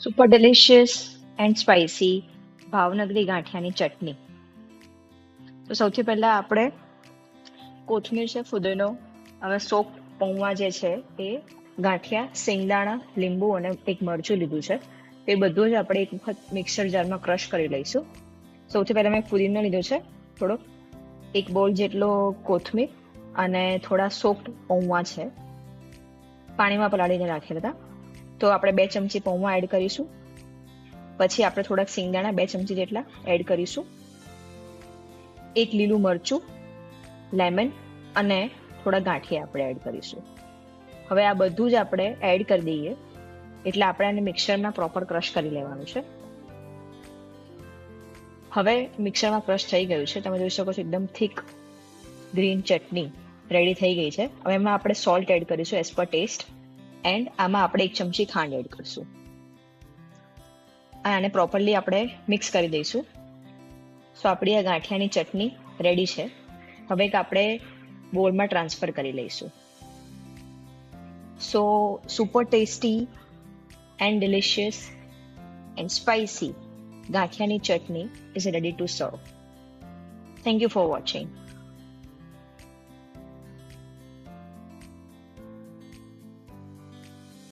Super delicious and spicy Bhavnagari ગાંઠિયાની ચટણી. તો સૌથી પહેલા આપણે કોથમીર છે, ફુદીનો, હવે સોપ, પૌવા જે છે એ, ગાંઠિયા, શેંગદાણા, લીંબુ અને એક મરચું લીધું છે. એ બધું જ આપણે એક વખત મિક્સર જારમાં ક્રશ કરી લઈશું. સૌથી પહેલા મેં ફુદીનો લીધો છે થોડોક, એક બોલ જેટલો કોથમીર અને થોડા સોફ્ટ પૌવા છે, પાણીમાં પલાળીને રાખેલા હતા. તો આપણે 2 ચમચી પૌવા એડ કરીશું. પછી આપણે થોડાક શેંગદાણા 2 ચમચી જેટલા એડ કરીશું. એક લીલું મરચું, લેમન અને થોડા ગાંઠિયા આપણે એડ કરીશું. હવે આ બધું જ આપણે એડ કરી દઈએ એટલે આપણે આને મિક્સરમાં પ્રોપર ક્રશ કરી લેવાનું છે. હવે મિક્સરમાં ક્રશ થઈ ગયું છે, તમે જોઈ શકો છો એકદમ થીક ગ્રીન ચટણી રેડી થઈ ગઈ છે. હવે એમાં આપણે સોલ્ટ એડ કરીશું એઝ પર ટેસ્ટ, એન્ડ આમાં આપણે 1 ચમચી ખાંડ એડ કરીશું. આને પ્રોપરલી આપણે મિક્સ કરી દઈશું. સો આપણી આ ગાંઠિયાની ચટણી રેડી છે. હવે એક આપણે બોલમાં ટ્રાન્સફર કરી લઈશું. So super tasty and delicious and spicy ગાંઠિયાની chutney is ready to serve. Thank you for watching.